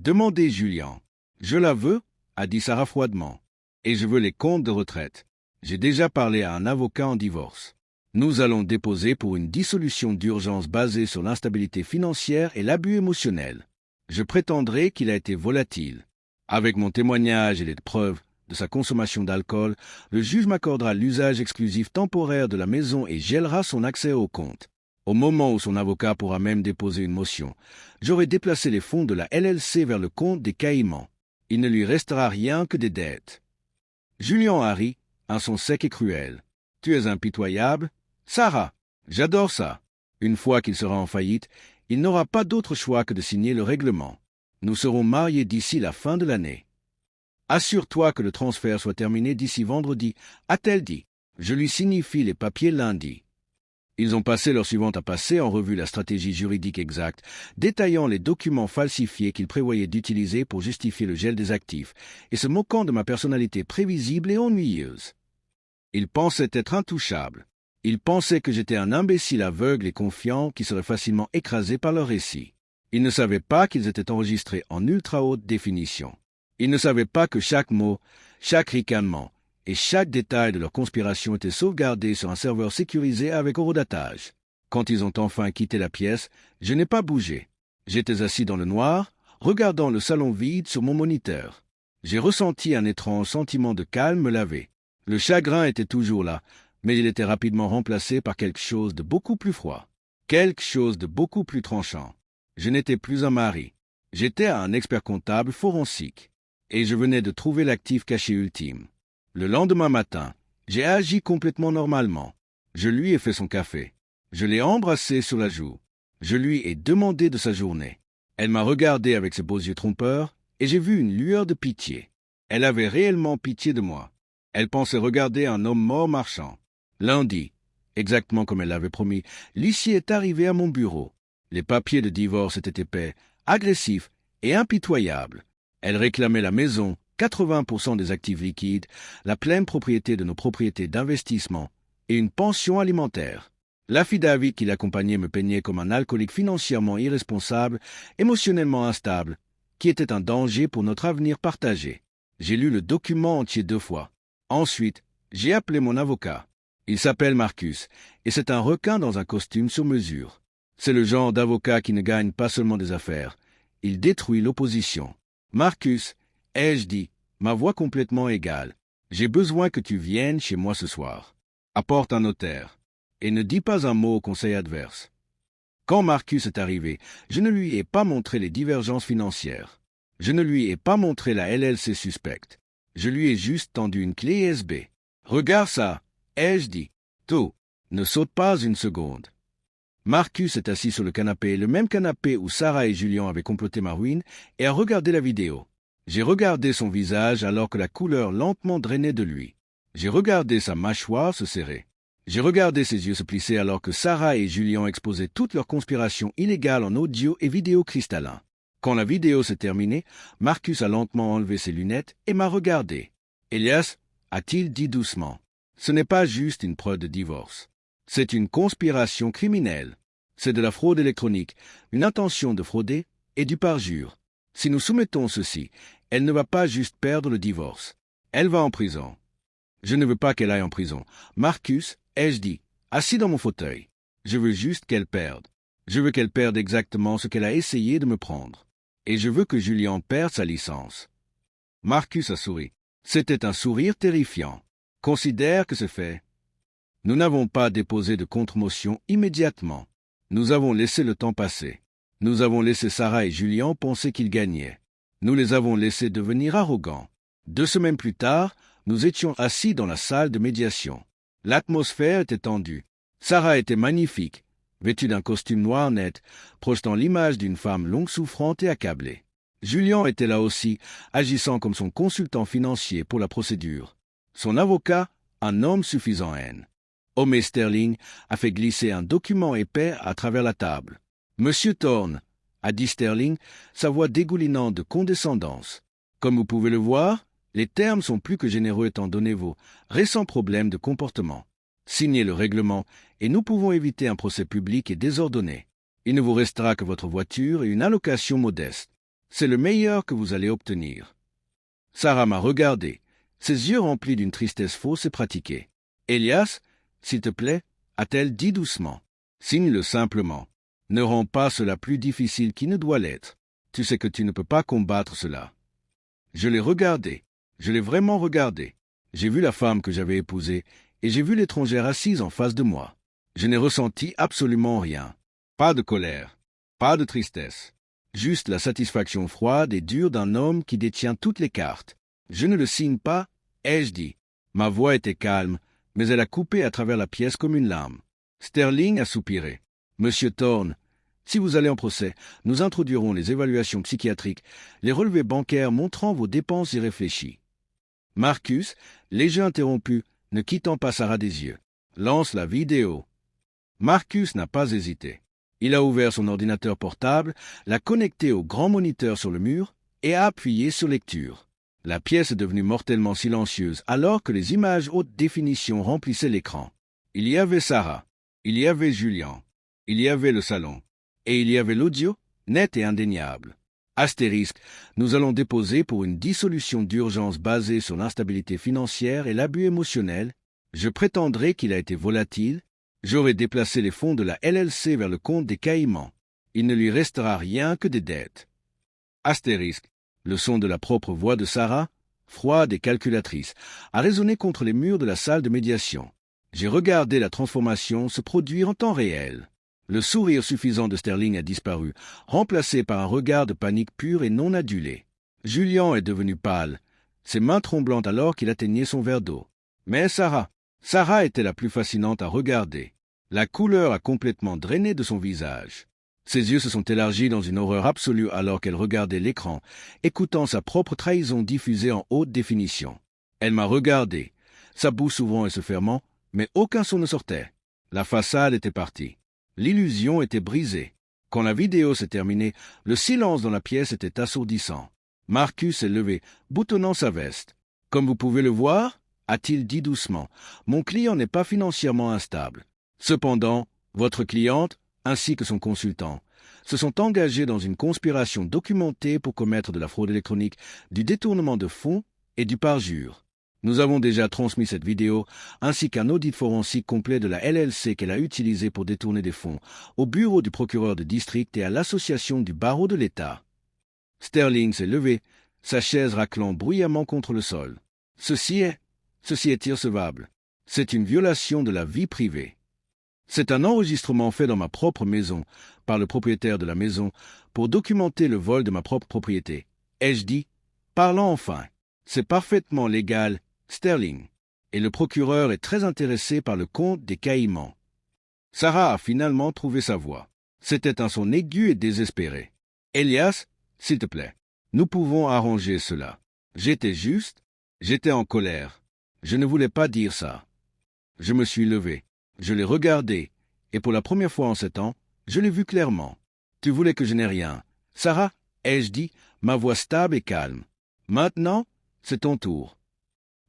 Demandez Julien. Je la veux, a dit Sarah froidement. Et je veux les comptes de retraite. J'ai déjà parlé à un avocat en divorce. Nous allons déposer pour une dissolution d'urgence basée sur l'instabilité financière et l'abus émotionnel. Je prétendrai qu'il a été volatile. Avec mon témoignage et les preuves de sa consommation d'alcool, le juge m'accordera l'usage exclusif temporaire de la maison et gèlera son accès au compte. Au moment où son avocat pourra même déposer une motion, j'aurai déplacé les fonds de la LLC vers le compte des Caïmans. Il ne lui restera rien que des dettes. Julien Harry, un son sec et cruel. Tu es impitoyable. Sarah, j'adore ça. Une fois qu'il sera en faillite, il n'aura pas d'autre choix que de signer le règlement. Nous serons mariés d'ici la fin de l'année. Assure-toi que le transfert soit terminé d'ici vendredi, a-t-elle dit. Je lui signifie les papiers lundi. Ils ont passé l'heure suivante à passer en revue la stratégie juridique exacte, détaillant les documents falsifiés qu'ils prévoyaient d'utiliser pour justifier le gel des actifs, et se moquant de ma personnalité prévisible et ennuyeuse. Ils pensaient être intouchables. Ils pensaient que j'étais un imbécile aveugle et confiant qui serait facilement écrasé par leur récit. Ils ne savaient pas qu'ils étaient enregistrés en ultra haute définition. Ils ne savaient pas que chaque mot, chaque ricanement, et chaque détail de leur conspiration était sauvegardé sur un serveur sécurisé avec horodatage. Quand ils ont enfin quitté la pièce, je n'ai pas bougé. J'étais assis dans le noir, regardant le salon vide sur mon moniteur. J'ai ressenti un étrange sentiment de calme me laver. Le chagrin était toujours là, mais il était rapidement remplacé par quelque chose de beaucoup plus froid, quelque chose de beaucoup plus tranchant. Je n'étais plus un mari. J'étais un expert comptable forensique, et je venais de trouver l'actif caché ultime. Le lendemain matin, j'ai agi complètement normalement. Je lui ai fait son café. Je l'ai embrassé sur la joue. Je lui ai demandé de sa journée. Elle m'a regardé avec ses beaux yeux trompeurs, et j'ai vu une lueur de pitié. Elle avait réellement pitié de moi. Elle pensait regarder un homme mort marchand. Lundi, exactement comme elle l'avait promis, l'huissier est arrivé à mon bureau. Les papiers de divorce étaient épais, agressifs et impitoyables. Elle réclamait la maison, 80% des actifs liquides, la pleine propriété de nos propriétés d'investissement et une pension alimentaire. L'affidavit qui l'accompagnait me peignait comme un alcoolique financièrement irresponsable, émotionnellement instable, qui était un danger pour notre avenir partagé. J'ai lu le document entier 2 fois. Ensuite, j'ai appelé mon avocat. Il s'appelle Marcus, et c'est un requin dans un costume sur mesure. C'est le genre d'avocat qui ne gagne pas seulement des affaires, il détruit l'opposition. Marcus, ai-je dit, ma voix complètement égale. J'ai besoin que tu viennes chez moi ce soir. Apporte un notaire. Et ne dis pas un mot au conseil adverse. Quand Marcus est arrivé, je ne lui ai pas montré les divergences financières. Je ne lui ai pas montré la LLC suspecte. Je lui ai juste tendu une clé USB. Regarde ça, ai-je dit. Tout. Ne saute pas une seconde. Marcus est assis sur le canapé, le même canapé où Sarah et Julien avaient comploté ma ruine, et a regardé la vidéo. J'ai regardé son visage alors que la couleur lentement drainait de lui. J'ai regardé sa mâchoire se serrer. J'ai regardé ses yeux se plisser alors que Sarah et Julien exposaient toute leur conspiration illégale en audio et vidéo cristallin. Quand la vidéo s'est terminée, Marcus a lentement enlevé ses lunettes et m'a regardé. « Elias, a-t-il dit doucement, ce n'est pas juste une preuve de divorce. C'est une conspiration criminelle. C'est de la fraude électronique, une intention de frauder et du parjure. Si nous soumettons ceci, elle ne va pas juste perdre le divorce. Elle va en prison. Je ne veux pas qu'elle aille en prison. Marcus, ai-je dit, assis dans mon fauteuil. Je veux juste qu'elle perde. Je veux qu'elle perde exactement ce qu'elle a essayé de me prendre. Et je veux que Julien perde sa licence. Marcus a souri. C'était un sourire terrifiant. Considère que c'est fait. Nous n'avons pas déposé de contre-motion immédiatement. Nous avons laissé le temps passer. Nous avons laissé Sarah et Julien penser qu'ils gagnaient. Nous les avons laissés devenir arrogants. 2 semaines plus tard, nous étions assis dans la salle de médiation. L'atmosphère était tendue. Sarah était magnifique, vêtue d'un costume noir net, projetant l'image d'une femme longue souffrante et accablée. Julien était là aussi, agissant comme son consultant financier pour la procédure. Son avocat, un homme suffisant haine. Homé Sterling a fait glisser un document épais à travers la table. « Monsieur Thorne », a dit Sterling, sa voix dégoulinante de condescendance. « Comme vous pouvez le voir, les termes sont plus que généreux étant donné vos récents problèmes de comportement. Signez le règlement et nous pouvons éviter un procès public et désordonné. Il ne vous restera que votre voiture et une allocation modeste. C'est le meilleur que vous allez obtenir. Sarah m'a regardé, ses yeux remplis d'une tristesse fausse et pratiquée. Elias, s'il te plaît, a-t-elle dit doucement. Signe-le simplement. Ne rends pas cela plus difficile qu'il ne doit l'être. Tu sais que tu ne peux pas combattre cela. Je l'ai regardé. Je l'ai vraiment regardé. J'ai vu la femme que j'avais épousée et j'ai vu l'étrangère assise en face de moi. Je n'ai ressenti absolument rien. Pas de colère, pas de tristesse. Juste la satisfaction froide et dure d'un homme qui détient toutes les cartes. Je ne le signe pas, ai-je dit. Ma voix était calme, mais elle a coupé à travers la pièce comme une lame. Sterling a soupiré. Monsieur Thorne, si vous allez en procès, nous introduirons les évaluations psychiatriques, les relevés bancaires montrant vos dépenses irréfléchies. Marcus, les jeux interrompus, ne quittant pas Sarah des yeux, lance la vidéo. Marcus n'a pas hésité. Il a ouvert son ordinateur portable, l'a connecté au grand moniteur sur le mur et a appuyé sur lecture. La pièce est devenue mortellement silencieuse alors que les images haute définition remplissaient l'écran. Il y avait Sarah, il y avait Julian, il y avait le salon, et il y avait l'audio, net et indéniable. Astérisque, nous allons déposer pour une dissolution d'urgence basée sur l'instabilité financière et l'abus émotionnel. Je prétendrai qu'il a été volatile. J'aurai déplacé les fonds de la LLC vers le compte des Caïmans. Il ne lui restera rien que des dettes. Astérisque, le son de la propre voix de Sarah, froide et calculatrice, a résonné contre les murs de la salle de médiation. J'ai regardé la transformation se produire en temps réel. Le sourire suffisant de Sterling a disparu, remplacé par un regard de panique pure et non adulé. Julian est devenu pâle, ses mains tremblantes alors qu'il atteignait son verre d'eau. Mais Sarah était la plus fascinante à regarder. La couleur a complètement drainé de son visage. Ses yeux se sont élargis dans une horreur absolue alors qu'elle regardait l'écran, écoutant sa propre trahison diffusée en haute définition. Elle m'a regardé, sa bouche s'ouvrant et se fermant, mais aucun son ne sortait. La façade était partie. L'illusion était brisée. Quand la vidéo s'est terminée, le silence dans la pièce était assourdissant. Marcus s'est levé, boutonnant sa veste. « Comme vous pouvez le voir, a-t-il dit doucement, mon client n'est pas financièrement instable. Cependant, votre cliente, ainsi que son consultant, se sont engagés dans une conspiration documentée pour commettre de la fraude électronique, du détournement de fonds et du parjure. Nous avons déjà transmis cette vidéo, ainsi qu'un audit forensique complet de la LLC qu'elle a utilisée pour détourner des fonds, au bureau du procureur de district et à l'association du barreau de l'État. » Sterling s'est levé, sa chaise raclant bruyamment contre le sol. « Ceci est irrecevable. C'est une violation de la vie privée. C'est un enregistrement fait dans ma propre maison, par le propriétaire de la maison, pour documenter le vol de ma propre propriété. » Ai-je dit, parlant enfin. « C'est parfaitement légal, Sterling. Et le procureur est très intéressé par le compte des Caïmans. » Sarah a finalement trouvé sa voix. C'était un son aigu et désespéré. « Elias, s'il te plaît, nous pouvons arranger cela. J'étais en colère. Je ne voulais pas dire ça. » Je me suis levé. Je l'ai regardé, et pour la première fois en 7 ans, je l'ai vu clairement. « Tu voulais que je n'ai rien. Sarah, ai-je dit, ma voix stable et calme. Maintenant, c'est ton tour. »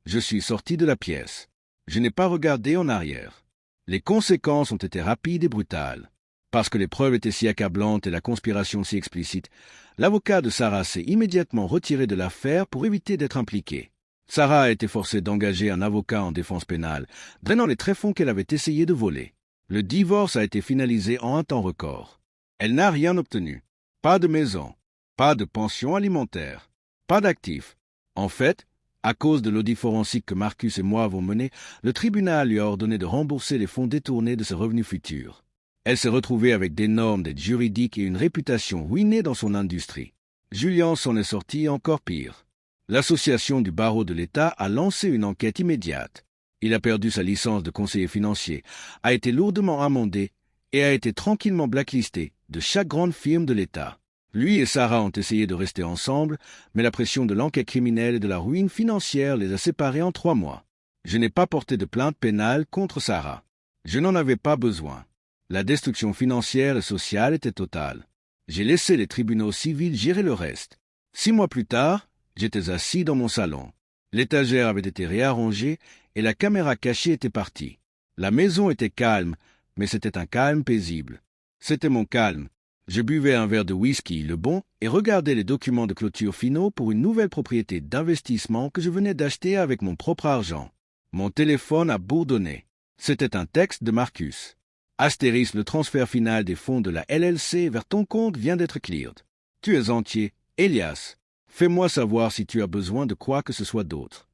Je suis sorti de la pièce. Je n'ai pas regardé en arrière. Les conséquences ont été rapides et brutales. Parce que les preuves étaient si accablantes et la conspiration si explicite, l'avocat de Sarah s'est immédiatement retiré de l'affaire pour éviter d'être impliqué. Sarah a été forcée d'engager un avocat en défense pénale, drainant les tréfonds qu'elle avait essayé de voler. Le divorce a été finalisé en un temps record. Elle n'a rien obtenu. Pas de maison, pas de pension alimentaire, pas d'actifs. En fait, à cause de l'audit forensique que Marcus et moi avons mené, le tribunal lui a ordonné de rembourser les fonds détournés de ses revenus futurs. Elle s'est retrouvée avec des normes d'aide juridique et une réputation ruinée dans son industrie. Julian s'en est sorti encore pire. L'association du barreau de l'État a lancé une enquête immédiate. Il a perdu sa licence de conseiller financier, a été lourdement amendé et a été tranquillement blacklisté de chaque grande firme de l'État. Lui et Sarah ont essayé de rester ensemble, mais la pression de l'enquête criminelle et de la ruine financière les a séparés en 3 mois. Je n'ai pas porté de plainte pénale contre Sarah. Je n'en avais pas besoin. La destruction financière et sociale était totale. J'ai laissé les tribunaux civils gérer le reste. 6 mois plus tard, j'étais assis dans mon salon. L'étagère avait été réarrangée et la caméra cachée était partie. La maison était calme, mais c'était un calme paisible. C'était mon calme. Je buvais un verre de whisky, le bon, et regardais les documents de clôture finaux pour une nouvelle propriété d'investissement que je venais d'acheter avec mon propre argent. Mon téléphone a bourdonné. C'était un texte de Marcus. Astérisque, le transfert final des fonds de la LLC vers ton compte vient d'être cleared. Tu es entier, Elias. Fais-moi savoir si tu as besoin de quoi que ce soit d'autre.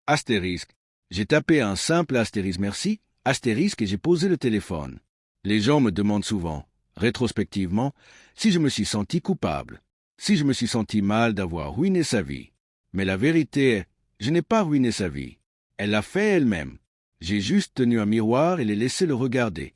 Astérisque. J'ai tapé un simple astérisque merci, astérisque et j'ai posé le téléphone. Les gens me demandent souvent, rétrospectivement, si je me suis senti coupable, si je me suis senti mal d'avoir ruiné sa vie. Mais la vérité est, je n'ai pas ruiné sa vie. Elle l'a fait elle-même. J'ai juste tenu un miroir et l'ai laissé le regarder.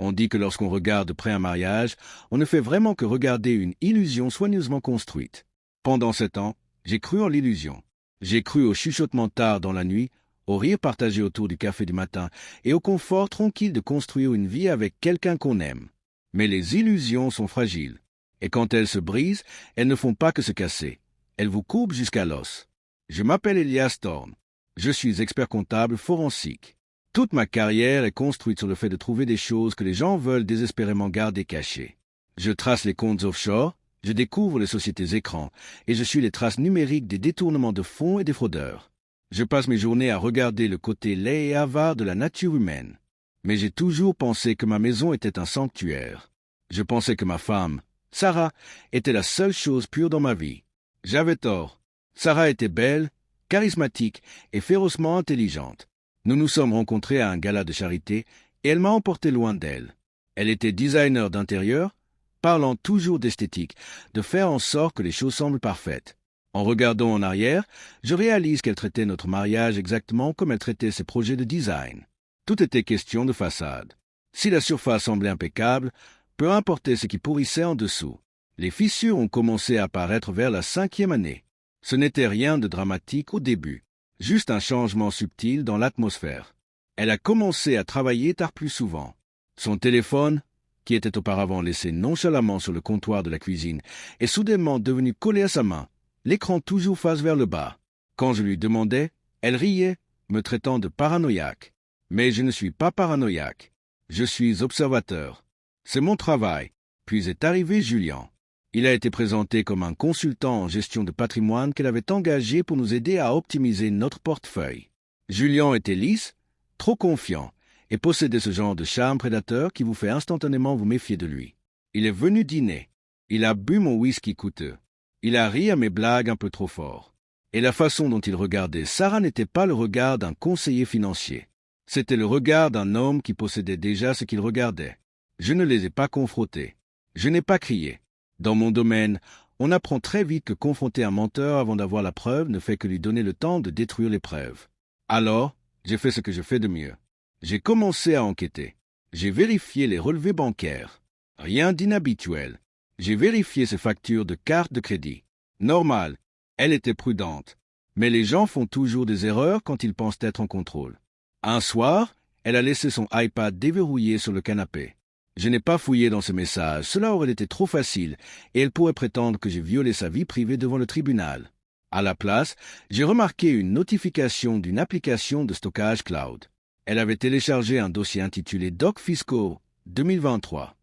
On dit que lorsqu'on regarde près un mariage, on ne fait vraiment que regarder une illusion soigneusement construite. Pendant 7 ans, j'ai cru en l'illusion. J'ai cru au chuchotement tard dans la nuit, au rire partagé autour du café du matin et au confort tranquille de construire une vie avec quelqu'un qu'on aime. Mais les illusions sont fragiles. Et quand elles se brisent, elles ne font pas que se casser. Elles vous courbent jusqu'à l'os. Je m'appelle Elias Thorne. Je suis expert comptable forensique. Toute ma carrière est construite sur le fait de trouver des choses que les gens veulent désespérément garder cachées. Je trace les comptes offshore, je découvre les sociétés écrans, et je suis les traces numériques des détournements de fonds et des fraudeurs. Je passe mes journées à regarder le côté laid et avare de la nature humaine. Mais j'ai toujours pensé que ma maison était un sanctuaire. Je pensais que ma femme, Sarah, était la seule chose pure dans ma vie. J'avais tort. Sarah était belle, charismatique et férocement intelligente. Nous nous sommes rencontrés à un gala de charité et elle m'a emporté loin d'elle. Elle était designer d'intérieur, parlant toujours d'esthétique, de faire en sorte que les choses semblent parfaites. En regardant en arrière, je réalise qu'elle traitait notre mariage exactement comme elle traitait ses projets de design. Tout était question de façade. Si la surface semblait impeccable, peu importait ce qui pourrissait en dessous. Les fissures ont commencé à apparaître vers la 5e année. Ce n'était rien de dramatique au début. Juste un changement subtil dans l'atmosphère. Elle a commencé à travailler tard plus souvent. Son téléphone, qui était auparavant laissé nonchalamment sur le comptoir de la cuisine, est soudainement devenu collé à sa main, l'écran toujours face vers le bas. Quand je lui demandais, elle riait, me traitant de paranoïaque. Mais je ne suis pas paranoïaque. Je suis observateur. C'est mon travail. Puis est arrivé Julien. Il a été présenté comme un consultant en gestion de patrimoine qu'elle avait engagé pour nous aider à optimiser notre portefeuille. Julien était lisse, trop confiant, et possédait ce genre de charme prédateur qui vous fait instantanément vous méfier de lui. Il est venu dîner. Il a bu mon whisky coûteux. Il a ri à mes blagues un peu trop fort. Et la façon dont il regardait Sarah n'était pas le regard d'un conseiller financier. C'était le regard d'un homme qui possédait déjà ce qu'il regardait. Je ne les ai pas confrontés. Je n'ai pas crié. Dans mon domaine, on apprend très vite que confronter un menteur avant d'avoir la preuve ne fait que lui donner le temps de détruire les preuves. Alors, j'ai fait ce que je fais de mieux. J'ai commencé à enquêter. J'ai vérifié les relevés bancaires. Rien d'inhabituel. J'ai vérifié ses factures de carte de crédit. Normal, elle était prudente. Mais les gens font toujours des erreurs quand ils pensent être en contrôle. Un soir, elle a laissé son iPad déverrouillé sur le canapé. Je n'ai pas fouillé dans ce message, cela aurait été trop facile, et elle pourrait prétendre que j'ai violé sa vie privée devant le tribunal. À la place, j'ai remarqué une notification d'une application de stockage cloud. Elle avait téléchargé un dossier intitulé Doc fiscaux 2023.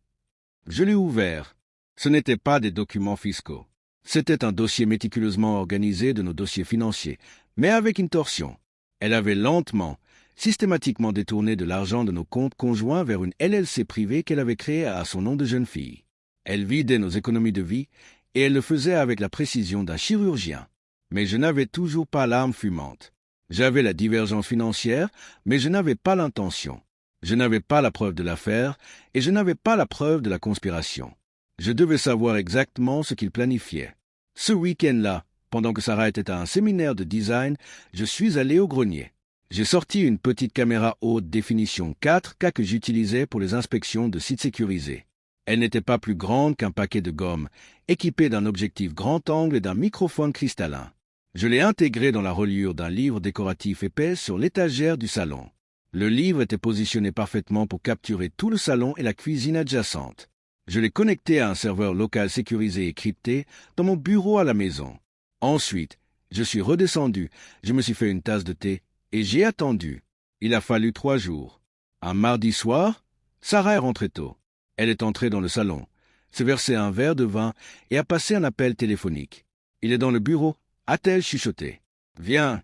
Je l'ai ouvert. Ce n'étaient pas des documents fiscaux. C'était un dossier méticuleusement organisé de nos dossiers financiers, mais avec une torsion. Elle avait lentement, systématiquement détourné de l'argent de nos comptes conjoints vers une LLC privée qu'elle avait créée à son nom de jeune fille. Elle vidait nos économies de vie, et elle le faisait avec la précision d'un chirurgien. Mais je n'avais toujours pas l'arme fumante. J'avais la divergence financière, mais je n'avais pas l'intention. Je n'avais pas la preuve de l'affaire, et je n'avais pas la preuve de la conspiration. Je devais savoir exactement ce qu'il planifiait. Ce week-end-là, pendant que Sarah était à un séminaire de design, je suis allé au grenier. J'ai sorti une petite caméra haute définition 4K que j'utilisais pour les inspections de sites sécurisés. Elle n'était pas plus grande qu'un paquet de gomme, équipée d'un objectif grand angle et d'un microphone cristallin. Je l'ai intégré dans la reliure d'un livre décoratif épais sur l'étagère du salon. Le livre était positionné parfaitement pour capturer tout le salon et la cuisine adjacente. Je l'ai connecté à un serveur local sécurisé et crypté dans mon bureau à la maison. Ensuite, je suis redescendu, je me suis fait une tasse de thé, et j'ai attendu. Il a fallu 3 jours. Un mardi soir, Sarah est rentrée tôt. Elle est entrée dans le salon, s'est versé un verre de vin et a passé un appel téléphonique. Il est dans le bureau, a-t-elle chuchoté. Viens.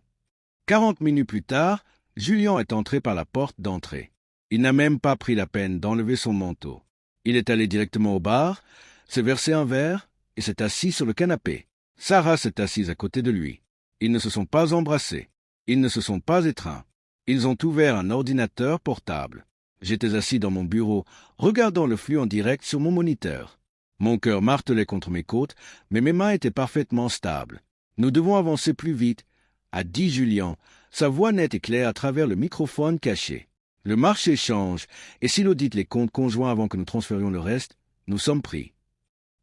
40 minutes plus tard, Julien est entré par la porte d'entrée. Il n'a même pas pris la peine d'enlever son manteau. Il est allé directement au bar, s'est versé un verre et s'est assis sur le canapé. Sarah s'est assise à côté de lui. Ils ne se sont pas embrassés. Ils ne se sont pas étreints. Ils ont ouvert un ordinateur portable. J'étais assis dans mon bureau, regardant le flux en direct sur mon moniteur. Mon cœur martelait contre mes côtes, mais mes mains étaient parfaitement stables. Nous devons avancer plus vite, a dit Julien, sa voix nette et claire à travers le microphone caché. Le marché change, et s'il audite les comptes conjoints avant que nous transférions le reste, nous sommes pris.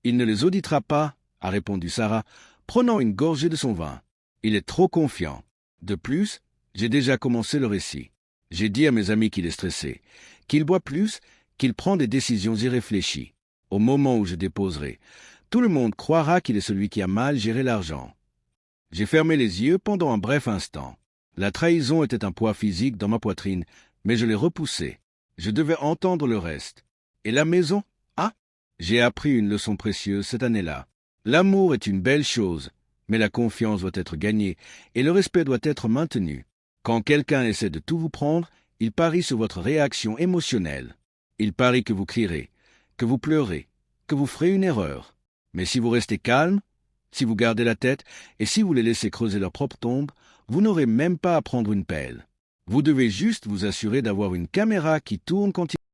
Il ne les auditera pas, a répondu Sarah, prenant une gorgée de son vin. Il est trop confiant. De plus, j'ai déjà commencé le récit. J'ai dit à mes amis qu'il est stressé, qu'il boit plus, qu'il prend des décisions irréfléchies. Au moment où je déposerai, tout le monde croira qu'il est celui qui a mal géré l'argent. J'ai fermé les yeux pendant un bref instant. La trahison était un poids physique dans ma poitrine, mais je l'ai repoussé. Je devais entendre le reste. Et la maison? Ah! J'ai appris une leçon précieuse cette année-là. L'amour est une belle chose, mais la confiance doit être gagnée et le respect doit être maintenu. Quand quelqu'un essaie de tout vous prendre, il parie sur votre réaction émotionnelle. Il parie que vous crierez, que vous pleurez, que vous ferez une erreur. Mais si vous restez calme, si vous gardez la tête et si vous les laissez creuser leur propre tombe, vous n'aurez même pas à prendre une pelle. Vous devez juste vous assurer d'avoir une caméra qui tourne continuellement.